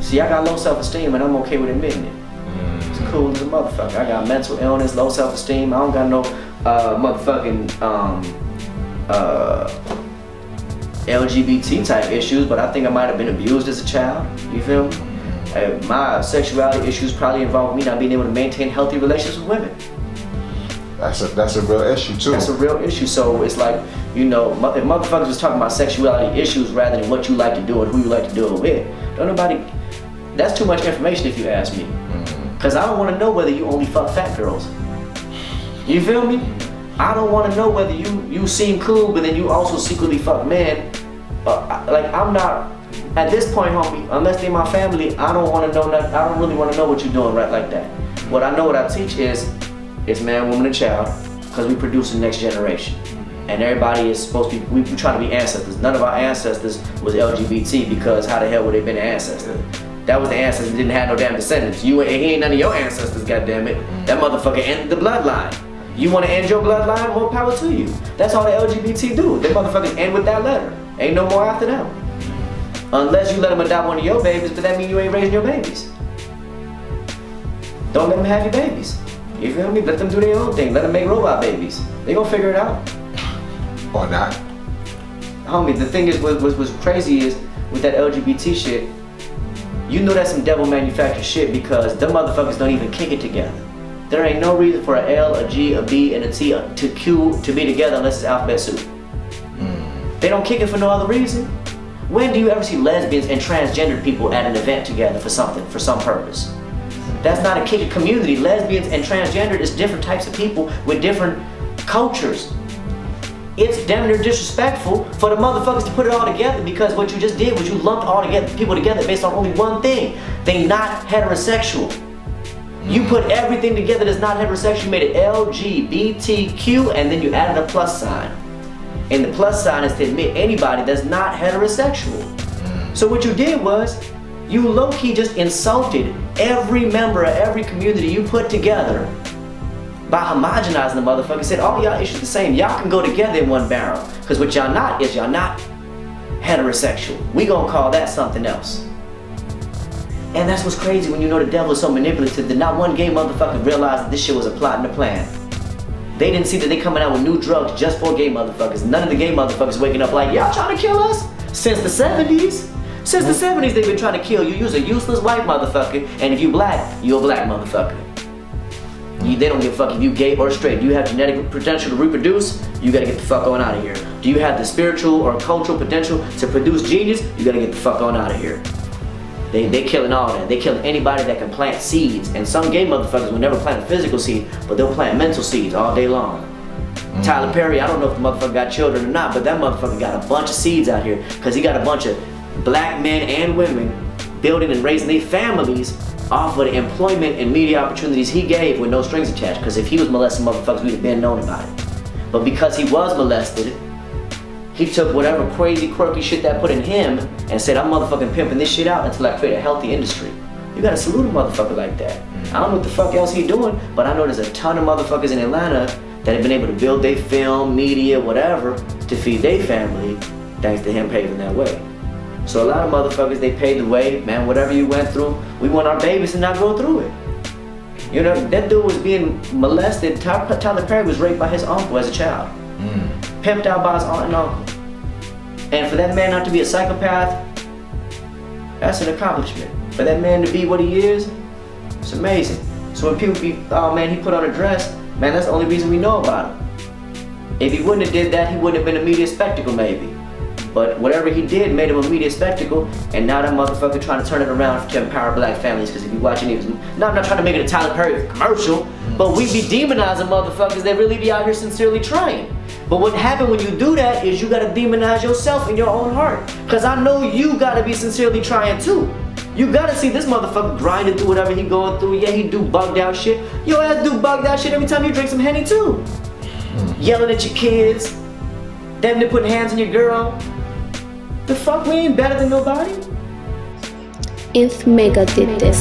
See, I got low self-esteem and I'm okay with admitting it. It's cool as a motherfucker. I got mental illness, low self-esteem. I don't got no motherfucking LGBT type issues, but I think I might have been abused as a child. You feel me? My sexuality issues probably involve me not being able to maintain healthy relations with women. That's a real issue too. That's a real issue. So it's like, you know, if motherfuckers was talking about sexuality issues rather than what you like to do and who you like to do it with, don't nobody. That's too much information if you ask me. Cause I don't want to know whether you only fuck fat girls. You feel me? I don't want to know whether you seem cool, but then you also secretly fuck men. Like I'm not. At this point, homie, unless they're my family, I don't want to know nothing. I don't really want to know what you're doing right like that. What I know, what I teach is man, woman, and child, because we produce the next generation. And everybody is supposed to be, we try to be ancestors. None of our ancestors was LGBT because how the hell would they been an ancestor? That was the ancestors that didn't have no damn descendants. He ain't none of your ancestors, goddammit. That motherfucker ended the bloodline. You want to end your bloodline? More power to you. That's all the LGBT do. They motherfuckers end with that letter. Ain't no more after them. Unless you let them adopt one of your babies, but that means you ain't raising your babies. Don't let them have your babies. You feel me? Let them do their own thing. Let them make robot babies. They gonna figure it out. Or not. Homie, the thing is, what's crazy is, with that LGBT shit, you know that's some devil manufactured shit because them motherfuckers don't even kick it together. There ain't no reason for a L, a G, a B, and a T to Q to be together unless it's alphabet soup. They don't kick it for no other reason. When do you ever see lesbians and transgendered people at an event together for something, for some purpose? That's not a kick community. Lesbians and transgendered is different types of people with different cultures. It's damn near disrespectful for the motherfuckers to put it all together because what you just did was you lumped all together people together based on only one thing. They not heterosexual. You put everything together that's not heterosexual, you made it LGBTQ, and then you added a plus sign. And the plus sign is to admit anybody that's not heterosexual. So what you did was, you low-key just insulted every member of every community you put together by homogenizing the motherfucker. Said all y'all issues the same. Y'all can go together in one barrel. Cause what y'all not is y'all not heterosexual. We gonna call that something else. And that's what's crazy when you know the devil is so manipulative that not one gay motherfucker realized that this shit was a plot and a plan. They didn't see that they coming out with new drugs just for gay motherfuckers. None of the gay motherfuckers waking up like, y'all trying to kill us? Since the 70s. Since the 70s they've been trying to kill you. You're a useless white motherfucker, and if you black, you're a black motherfucker. They don't give a fuck if you gay or straight. Do you have genetic potential to reproduce? You gotta get the fuck on out of here. Do you have the spiritual or cultural potential to produce genius? You gotta get the fuck on out of here. They killing all that. They killing anybody that can plant seeds. And some gay motherfuckers will never plant a physical seed, but they'll plant mental seeds all day long. Tyler Perry, I don't know if the motherfucker got children or not, but that motherfucker got a bunch of seeds out here because he got a bunch of black men and women building and raising their families off of the employment and media opportunities he gave with no strings attached. Because if he was molesting motherfuckers, we'd have been known about it. But because he was molested, he took whatever crazy, quirky shit that put in him and said, I'm motherfucking pimping this shit out until I create a healthy industry. You gotta salute a motherfucker like that. I don't know what the fuck else he doing, but I know there's a ton of motherfuckers in Atlanta that have been able to build their film, media, whatever, to feed their family, thanks to him paving that way. So a lot of motherfuckers, they paved the way, man, whatever you went through, we want our babies to not go through it. You know, that dude was being molested. Tyler Perry was raped by his uncle as a child. Pimped out by his aunt and uncle. And for that man not to be a psychopath, that's an accomplishment. For that man to be what he is, it's amazing. So when people be, oh man, he put on a dress, man, that's the only reason we know about him. If he wouldn't have did that, he wouldn't have been a media spectacle maybe. But whatever he did made him a media spectacle, and now that motherfucker trying to turn it around to empower black families. Because if you watch any of his, no, I'm not trying to make it a Tyler Perry commercial, but we be demonizing motherfuckers that really be out here sincerely trying. But what happened when you do that is you gotta demonize yourself in your own heart. Cause I know you gotta be sincerely trying too. You gotta see this motherfucker grinding through whatever he going through. Yeah, he do bugged out shit. Your ass do bugged out shit every time you drink some Henny too. Yelling at your kids, damn near putting hands on your girl. The fuck, we ain't better than nobody? If Mecca did this.